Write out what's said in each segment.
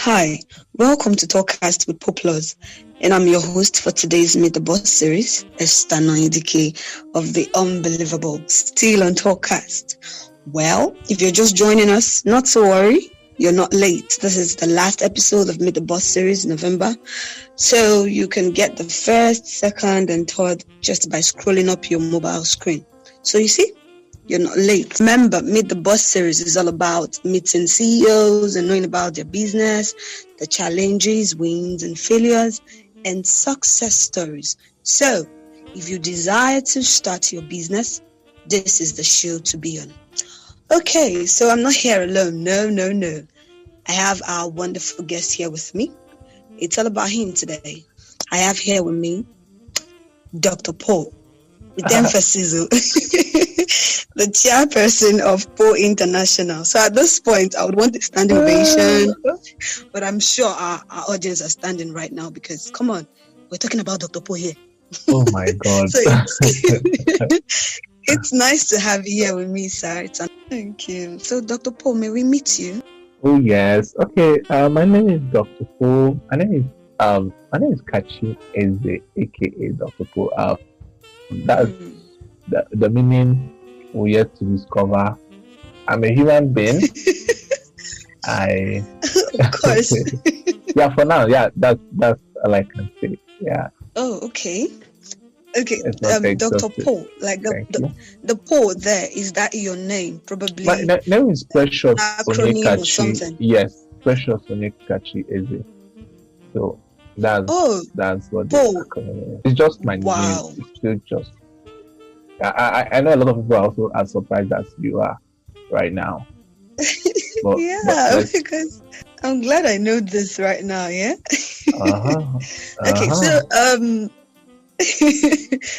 Hi, welcome to Talkcast with Poe Int'l, and I'm your host for today's Meet the Boss series, ESTHER NONYE DIKE of the unbelievable, still on Talkcast. Well, if you're just joining us, not to worry, you're not late. This is the last episode of Meet the Boss series, November, so you can get the first, second, and third just by scrolling up your mobile screen. So you see, you're not late. Remember, Meet the Boss series is all about meeting CEOs and knowing about their business, the challenges, wins and failures, and success stories. So, if you desire to start your business, this is the show to be on. Okay, so I'm not here alone. No. I have our wonderful guest here with me. It's all about him today. I have here with me Dr. Poe, with emphasis, the chairperson of Poe International. So at this point, I would want a standing ovation, but I'm sure our audience are standing right now because, come on, we're talking about Dr. Poe here. Oh my God. So it's nice to have you here with me, sir. Thank you. So Dr. Poe, may we meet you? Oh yes. Okay. My name is Dr. Poe. My name is Kachi Eze, aka Dr. Poe. That's the meaning we yet to discover. I'm a human being. Of course. Yeah, for now, yeah, that's all I can say. Yeah. Oh, okay. Okay, Dr. Poe, like the Poe there, is that your name? Probably. My name is Precious acronym or something. Yes, Precious Kachi Eze. So that's what the acronym is. It's just my name. It's still just. I know a lot of people are also as surprised as you are right now. But, because I'm glad I know this right now. Yeah. Okay,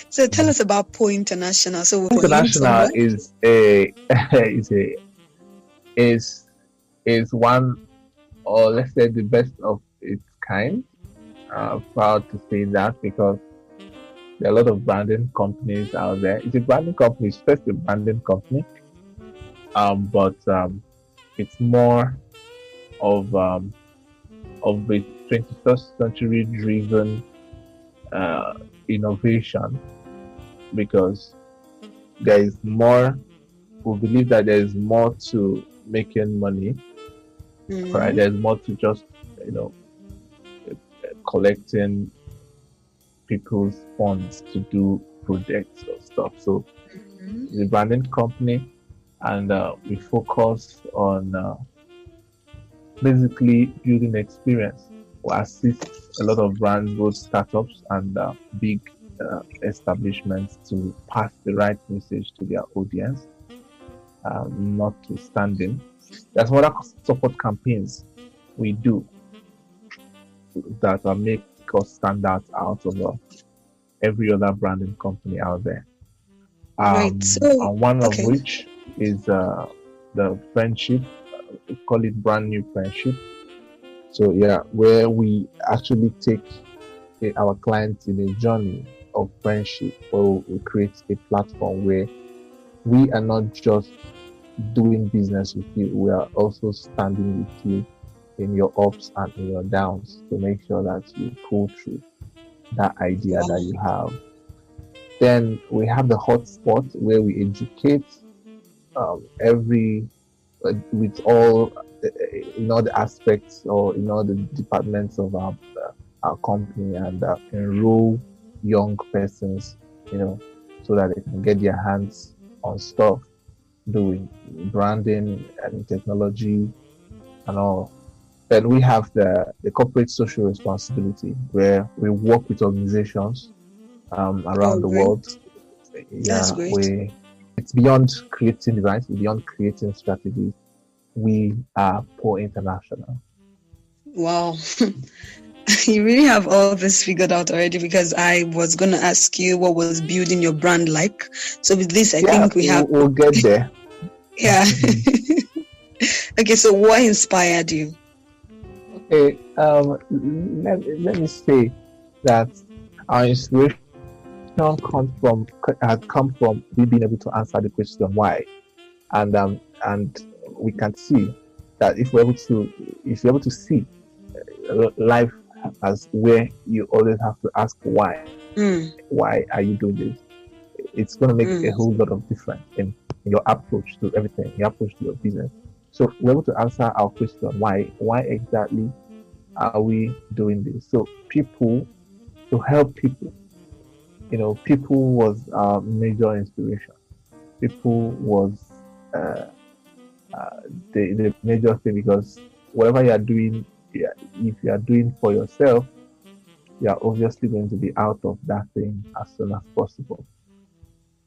so tell us about Poe International. So Poe International is one, or let's say the best of its kind. Proud to say that because there are a lot of branding companies out there. It's a branding company. It's first a branding company, but it's more of a 21st century driven innovation, because there is more. We believe that there is more to making money. Right? There's more to just collecting people's funds to do projects or stuff. So it's a branding company, and we focus on basically building experience. We assist a lot of brands, both startups and big establishments, to pass the right message to their audience, notwithstanding. There's other support campaigns we do that make us stand out of every other branding company out there. Right. And one of which is the friendship. We call it brand new friendship. So yeah, where we actually take our clients in a journey of friendship, where we create a platform where we are not just doing business with you, we are also standing with you in your ups and in your downs to make sure that you pull through that idea that you have. Then we have the hotspot where we educate with all the aspects or the departments of our company, and enroll young persons, so that they can get their hands on stuff, doing branding and technology and all. Then we have the corporate social responsibility, where we work with organizations around the world. That's great. It's beyond creating designs, beyond creating strategies. We are Poe International. Wow. You really have all this figured out already, because I was going to ask you what was building your brand like. So with this, I think we'll get there. Yeah. Okay, so what inspired you? Okay, let me say that our inspiration has come from we being able to answer the question why, and we can see that if you're able to see life as where you always have to ask why. Why are you doing this? It's going to make a whole lot of difference in your approach to everything, your approach to your business. So we're able to answer our question, why exactly are we doing this? So people, to help people, people was our major inspiration. People was the major thing, because whatever you are doing, if you are doing for yourself, you are obviously going to be out of that thing as soon as possible.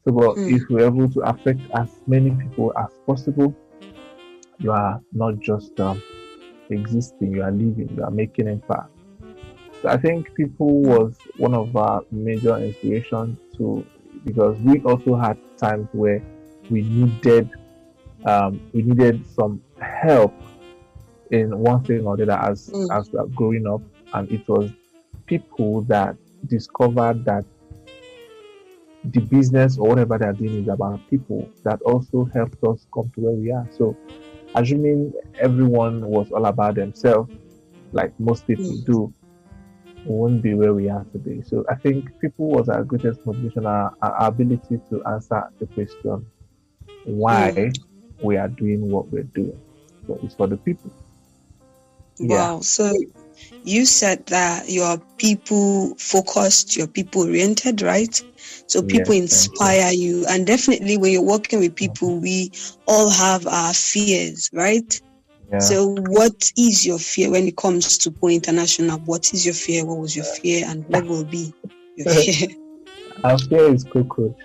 So, but if we're able to affect as many people as possible, you are not just existing, you are living, you are making impact. So I think people was one of our major inspirations too, because we also had times where we needed some help in one thing or the other as we are growing up, and it was people that discovered that the business or whatever they're doing is about people, that also helped us come to where we are. So assuming everyone was all about themselves, like most people do, we won't be where we are today. So I think people was our greatest motivation, our ability to answer the question why we are doing what we're doing. So it's for the people. Wow. So you said that you're people focused, you're people oriented, right? So people inspire you. And definitely when you're working with people, we all have our fears, right? Yeah. So what is your fear when it comes to Poe International? What is your fear? What was your fear? And what will be your fear? Our fear is cockroach.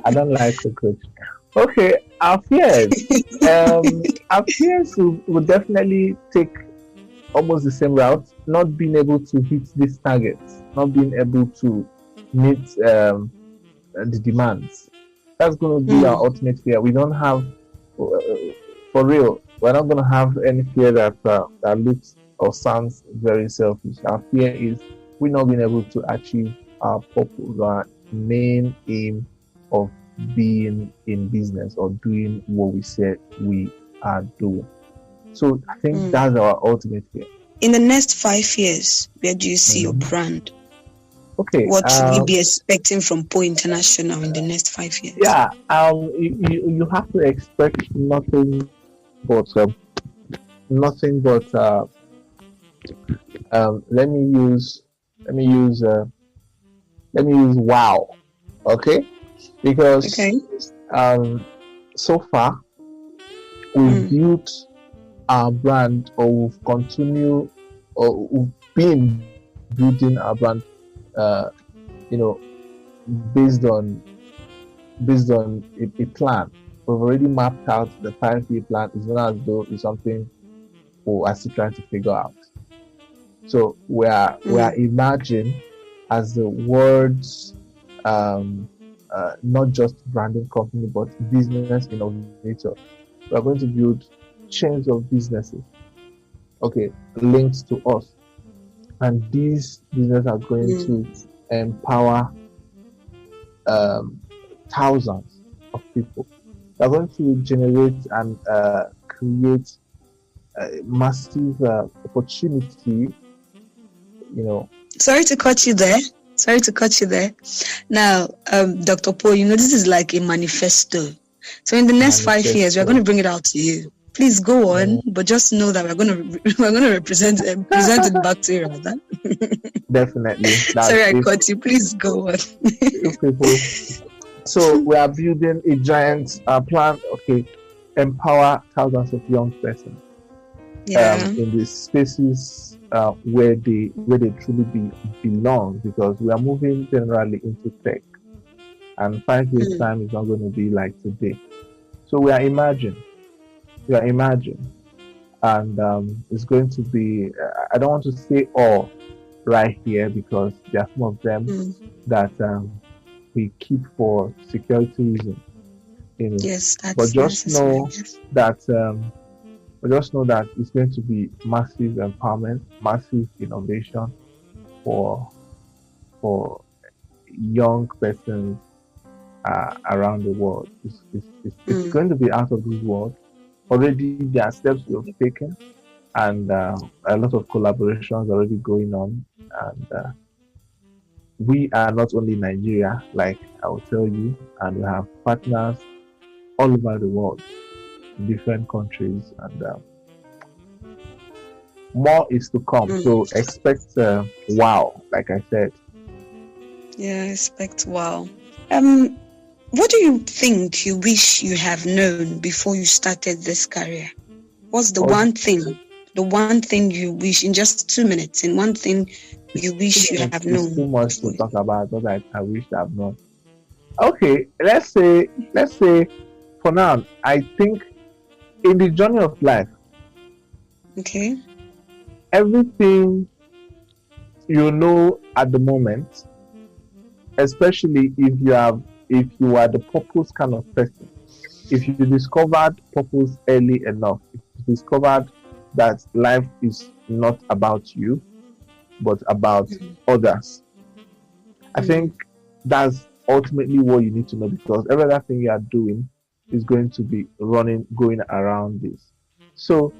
I don't like cockroach. Okay, our fears. Our fears will definitely take almost the same route. Not being able to hit these targets, not being able to meet the demands. That's going to be our ultimate fear. We don't have, for real, we're not going to have any fear that looks or sounds very selfish. Our fear is we're not being able to achieve our purpose, our main aim of being in business or doing what we said we are doing. So I think that's our ultimate fear. In the next 5 years, where do you see your brand? Okay. What should we be expecting from Poe International in the next 5 years? Yeah. You have to expect nothing but let me use wow. Okay. Because so far we've built our brand, or we've continued, or we've been building our brand based on a plan. We've already mapped out the 5-year plan. It's not as though it's something we are still trying to figure out. So we are emerging as the world's not just branding company, but business innovator. We are going to build chains of businesses, linked to us, and these businesses are going to empower thousands of people. They are going to generate and create a massive opportunity. Sorry to cut you there. Now, Dr. Poe, this is like a manifesto. So in the next 5 years, we're going to bring it out to you. Please go on, but just know that we're going to present it back to you, rather. Definitely. Sorry, I cut you. Please go on. People. So we are building a giant plan. Empower thousands of young persons. In the spaces where they truly belong, because we are moving generally into tech, and 5 years time is not going to be like today. So we are emerging, and it's going to be. I don't want to say all right here, because there are some of them that we keep for security reasons. Yes, that's but just know that. But just know that it's going to be massive empowerment, massive innovation for young persons around the world. It's going to be out of this world. Already there are steps we have taken, and a lot of collaborations already going on. And we are not only Nigeria, like I will tell you, and we have partners all over the world, in different countries, and more is to come. So expect wow, like I said. Yeah, expect wow. What do you think you wish you have known before you started this career? What's the one thing you wish, in just 2 minutes, in one thing you wish you have It's known too much to before? talk about, but I wish I've known. Okay, let's say for now, I think in the journey of life, Okay. everything you know at the moment, especially if you are the purpose kind of person, if you discovered purpose early enough, if you discovered that life is not about you but about others, I think that's ultimately what you need to know, because every other thing you are doing is going to be going around this. So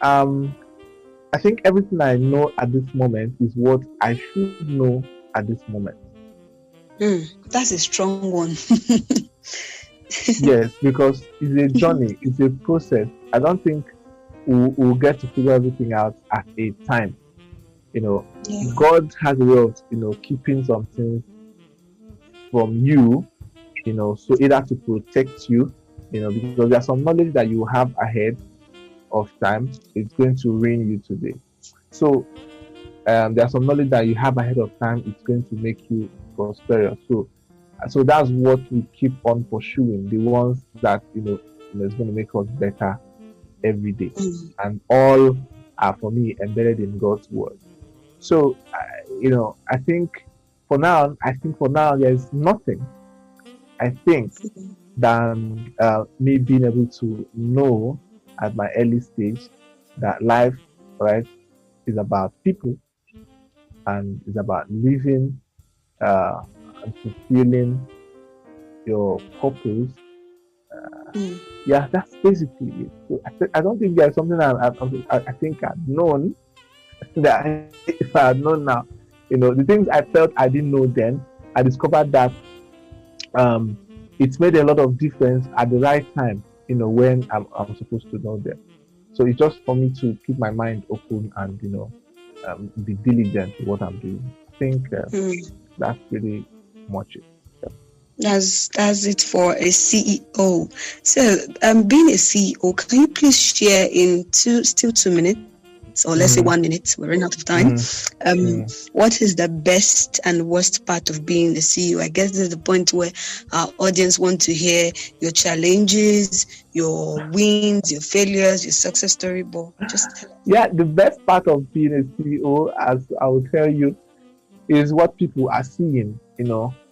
I think everything I know at this moment is what I should know at this moment. That's a strong one. Yes, because it's a journey, it's a process. I don't think we'll get to figure everything out at a time. Yeah. God has a way of keeping some things from you, so either to protect you, because there's some knowledge that you have ahead of time, it's going to ruin you today. So there's some knowledge that you have ahead of time, it's going to make you prosperous. So that's what we keep on pursuing, the ones that is going to make us better every day, and all are for me embedded in God's word. So I think for now there's nothing I think than me being able to know at my early stage that life, right, is about people and is about living and fulfilling your purpose. Yeah, that's basically it. So I don't think there's something I think I've known that if I had known now, the things I felt I didn't know then, I discovered that um, it's made a lot of difference at the right time, when I'm supposed to know them. So it's just for me to keep my mind open and, be diligent in what I'm doing. I think that's pretty much it. That's it for a CEO. So, being a CEO, can you please share in 2 minutes, or let's say 1 minute? We're running out of time. What is the best and worst part of being a CEO? I guess this is the point where our audience want to hear your challenges, your wins, your failures, your success story. But just tell us. Yeah, the best part of being a CEO, as I will tell you, is what people are seeing,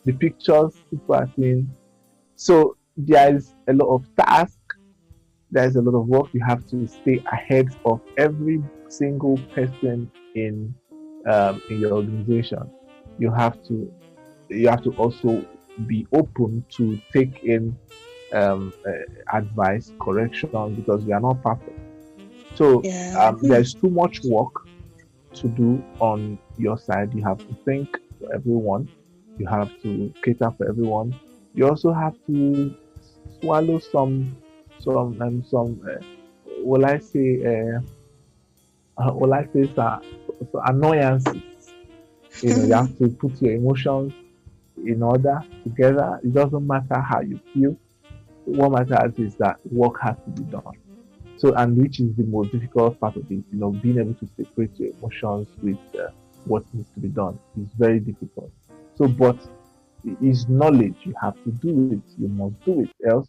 the pictures people are seeing. So there is a lot of tasks, there's a lot of work. You have to stay ahead of every single person in your organization. You have to also be open to take in advice, correction, because we are not perfect. So there's too much work to do on your side. You have to think for everyone. You have to cater for everyone. You also have to swallow some will I say so annoyances. You have to put your emotions in order together. It doesn't matter how you feel. What matters is that work has to be done. So, and which is the most difficult part of it, being able to separate your emotions with what needs to be done is very difficult. So, but it's knowledge. You have to do it. You must do it, else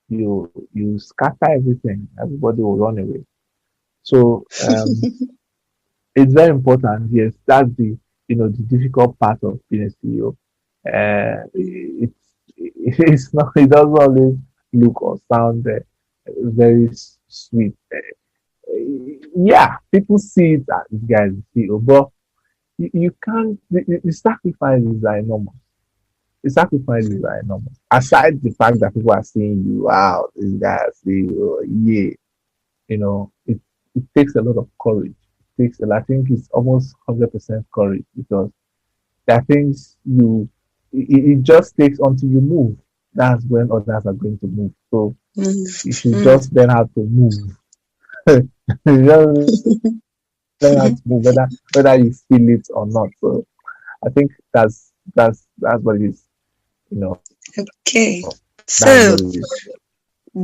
you scatter everything. Everybody will run away. So, it's very important. Yes, that's the difficult part of being a CEO. It's not. It doesn't always look or sound very sweet. Yeah, people see it as this guy is CEO, but you can't. The sacrifices are enormous. The sacrifices are enormous. Aside the fact that people are seeing you, wow, this guy is CEO, yeah, it's it takes a lot of courage. I think it's almost 100% courage because there are things it just takes until you move. That's when others are going to move. So you should Mm-hmm. just learn how to move. You just learn how to move, whether you feel it or not. So I think that's what it is. You know, Okay. that's what So, it is.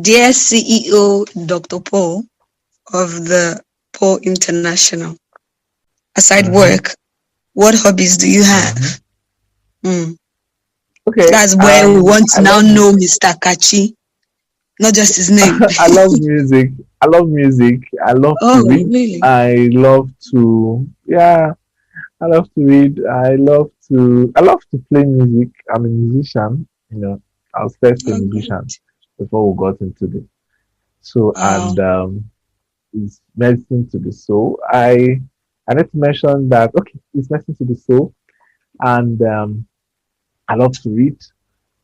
dear CEO Dr. Poe of the Poe International, aside Mm-hmm, work, what hobbies do you mm-hmm. have? Mm. Okay. That's where we want I to now love know Mr. Kachi, not just his name. I love music. I love music. I love to Oh, read. really? I love to yeah. I love to read. I love to play music. I'm a musician. I was first a Oh, good. musician before we got into this. So Wow. it's medicine to the soul. I need to mention that okay, it's medicine to the soul, and I love to read.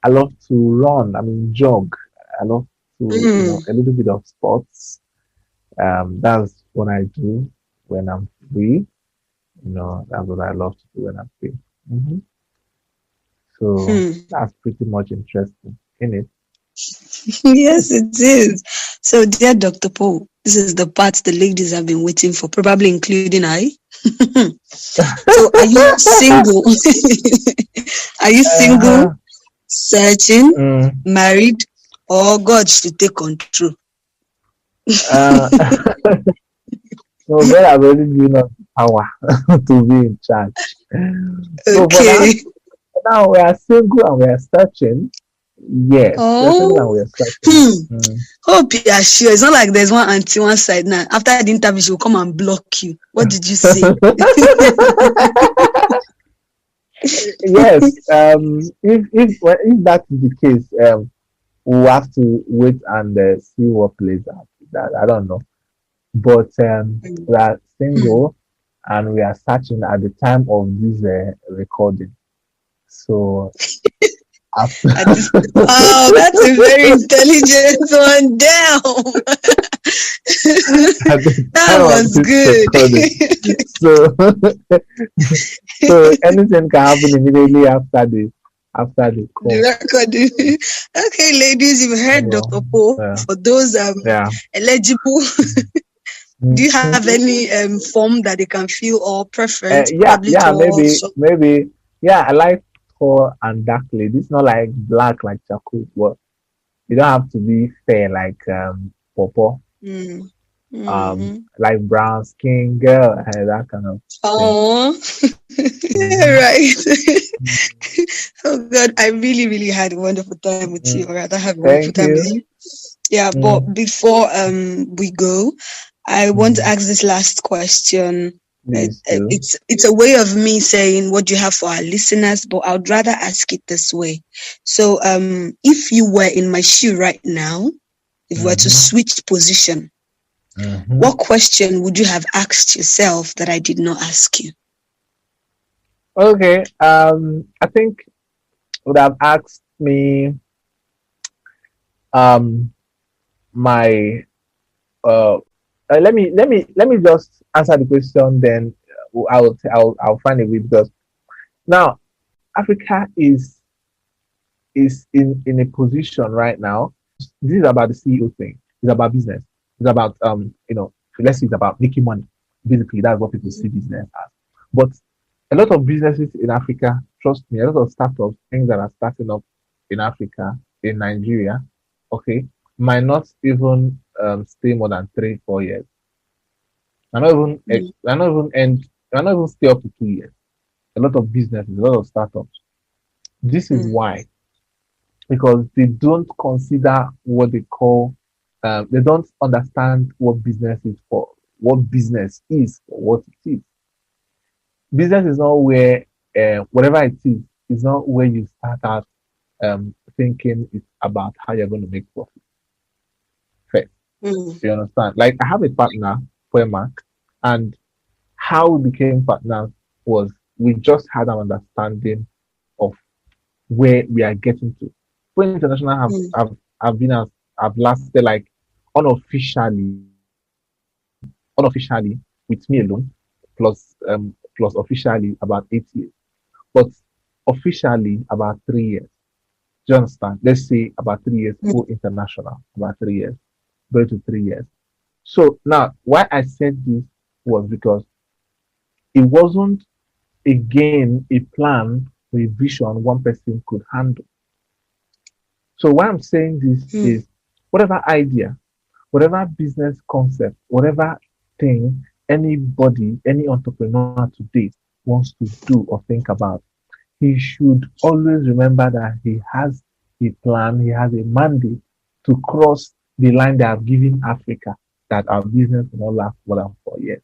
I love to run. I mean, jog. I love to Mm. a little bit of sports. That's what I do when I'm free. That's what I love to do when I'm free. hmm So Hmm. that's pretty much interesting, in it. Yes, it is. So, dear Dr. Poe, this is the part the ladies have been waiting for, probably including I. So, are you single? Are you single, Uh-huh. searching, Mm, married, or God should take control? uh, so God has already given us power to be in charge. So Okay. for now we are single and we are searching. Yes, we are single and Oh, we are searching. hmm. Mm. Hope you are sure. It's not like there's one auntie one side now. After the interview, she'll come and block you. What did you say? Yes, if that is the case, we'll have to wait and see what plays out. That I don't know, but Hmm. we are single and we are searching at the time of this recording. So after At this, wow, that's a very intelligent one. Damn. at the That time of was this good. recording, so so anything can happen immediately after the The call. recording. Okay, ladies, you've heard So, Dr. Poe. yeah, For those yeah. eligible, do you Mhm. have any form that they can fill or preference, Yeah, probably yeah, tall? maybe, yeah. I like tall and dark ladies, not like black like charcoal, but you don't have to be fair like purple, Mm. Mm-hmm. like brown skin girl, that kind of thing. Oh, hmm right. Oh God, I really, really had a wonderful time with you, or rather have a wonderful Thank time with you. you. Yeah, but Mm, before we go, I want to mm, ask this last question. please do. It's a way of me saying what you have for our listeners, but I'd rather ask it this way. So, if you were in my shoe right now, if we were to hmm switch position, hmm what question would you have asked yourself that I did not ask you? Okay. I think would have asked me um my uh, let me just answer the question, then I'll find a way because now Africa is in a position right now. This is about the CEO thing. It's about business. It's about let's say it's about making money. Basically, that's what people see business as. But a lot of businesses in Africa, trust me, a lot of startups, things that are starting up in Africa, in Nigeria, okay, might not even stay more than 3 4 years. I not even Mm, I not even end I not even stay up to 2 years. A lot of businesses, a lot of startups. This is mm, why, because they don't consider what they call they don't understand what business is for, what business is for what it is. Business is not where whatever it is not where you start out thinking it's about how you're going to make profit first. mm, You understand? Like I have a partner, Poema, and how we became partners was we just had an understanding of where we are getting to. When International mm, have been as have lasted like unofficially unofficially with me alone, plus officially about 8 years, but officially about 3 years. Do you understand? Let's say about 3 years, mm, Poe International, about 3 years, going to 3 years. So now, why I said this was because it wasn't again a plan or a vision one person could handle. So why I'm saying this mm, is whatever idea, whatever business concept, whatever thing anybody, any entrepreneur today wants to do or think about, he should always remember that he has a plan, he has a mandate to cross the line they have given Africa, that our business will not last more than 4 years.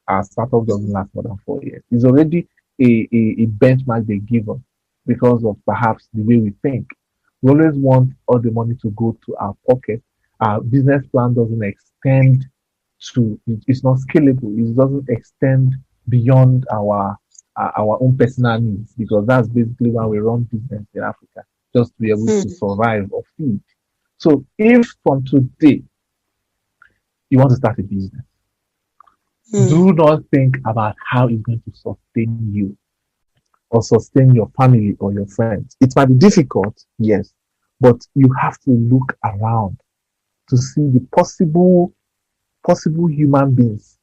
Our startup doesn't last more than 4 years. It's already a benchmark they give us because of perhaps the way we think. We always want all the money to go to our pocket. Our business plan doesn't extend it's not scalable. It doesn't extend beyond our own personal needs, because that's basically why we run business in Africa, just to be able to mm, survive or feed. So if from today you want to start a business, mm, do not think about how it's going to sustain you or sustain your family or your friends. It might be difficult, yes, but you have to look around to see the possible human beings.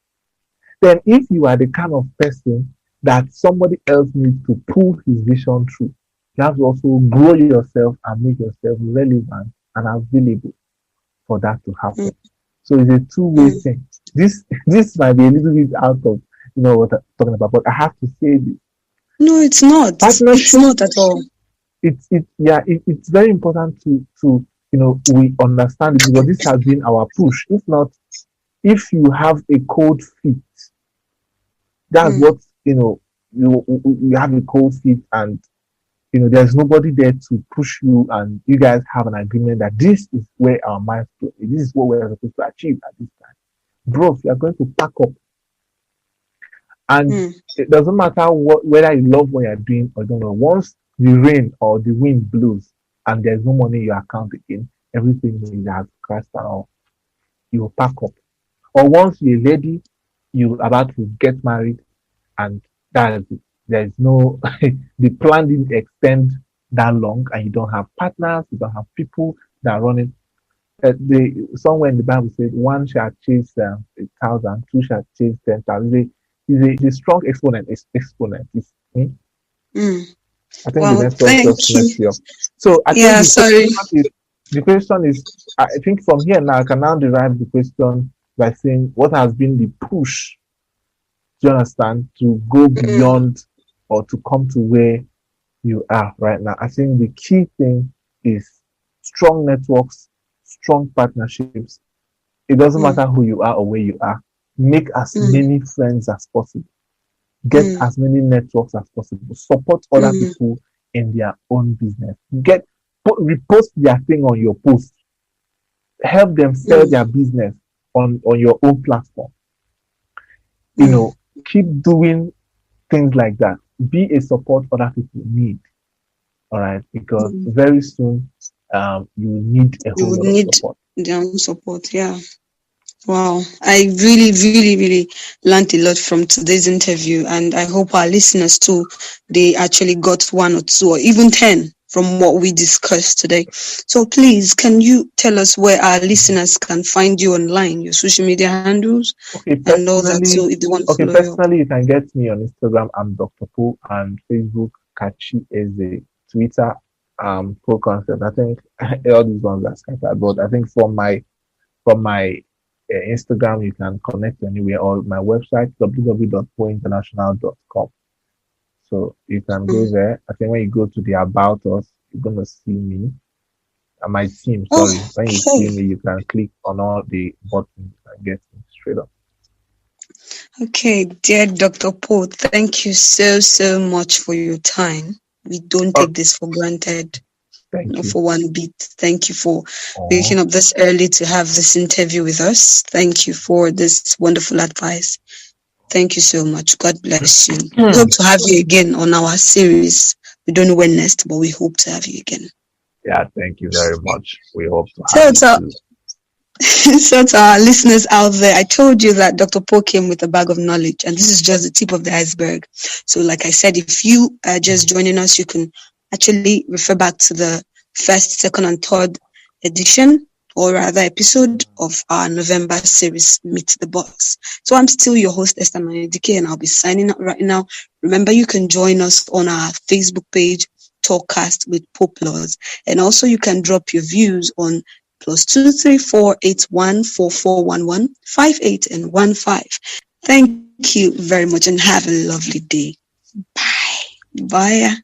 Then if you are the kind of person that somebody else needs to pull his vision through, you have to also grow yourself and make yourself relevant and available for that to mm, happen. So it's a two-way mm. thing. This might be a little bit out of what I'm talking about, but I have to say this. No, it's not. It's Partnership, not at all. it's very important to we understand it, because this has been our push. If not, if you have a cold feet, that's Mm, what you have a cold feet, and there's nobody there to push you, and you guys have an agreement that this is where our milestone is, this is what we're supposed to achieve at this time. Bro, you are going to pack up, and mm, it doesn't matter whether you love what you're doing or don't know. Once the rain or the wind blows and there's no money in your account again, everything is has crashed down. You will pack up. Or once you're ready, you're about to get married, and that is it. There's no the plan didn't extend that long, and you don't have partners, you don't have people that are running. Somewhere in the Bible said, one shall chase 1,000, two shall chase 10,000. Is a strong exponent. Exponent. mm. I think the Well, network thank just you. messed you up. So I think Yeah, sorry. the question is, I think from here now I can now derive the question by saying, what has been the push, do you understand, to go Mm, beyond or to come to where you are right now? I think the key thing is strong networks, strong partnerships. It doesn't mm, matter who you are or where you are. Make as mm, many friends as possible. Get mm, as many networks as possible. Support other mm, people in their own business. Repost their thing on your post. Help them sell mm, their business on your own platform. You mm, know, keep doing things like that. Be a support other people need. All right, because mm. very soon you will need a You whole would lot of need support. their own support. Yeah. Wow. I really, really, really learned a lot from today's interview, and I hope our listeners too, they actually got one or two or even 10 from what we discussed today. So please, can you tell us where our listeners can find you online, your social media handles Okay, and all that? So if they want to follow you up. personally, you can get me on Instagram. I'm Dr. Poe, and Facebook, Kachi Eze, Twitter, Poe Concept. I think all these ones are scattered, but I think from my Instagram, you can connect anywhere, or my website www.poeinternational.com. So you can go Mm. there. I think when you go to the About Us, you're gonna see me and my team. Sorry, when you see Okay. me, you can click on all the buttons and get me straight up. Okay, dear Dr. Poe, thank you so, so much for your time. We don't Oh, take this for granted. thank Not you. for one bit. Thank you for waking Oh, up this early to have this interview with us. Thank you for this wonderful advice. Thank you so much. God bless you. We hope to have you again on our series. We don't know when next, but we hope to have you again. yeah, thank you very much. We hope to have So, you so too. So to our listeners out there, I told you that Dr. Poe came with a bag of knowledge, and this is just the tip of the iceberg. So, like I said, if you are just joining us, you can actually refer back to the first, second, and third edition, or rather episode of our November series, Meet the Boss. So I'm still your host, Esther Nonye Dike, and I'll be signing up right now. Remember, you can join us on our Facebook page, Talkcast with Poe Plus, and also you can drop your views on +23481441158 and 15. Thank you very much and have a lovely day. Bye. Bye.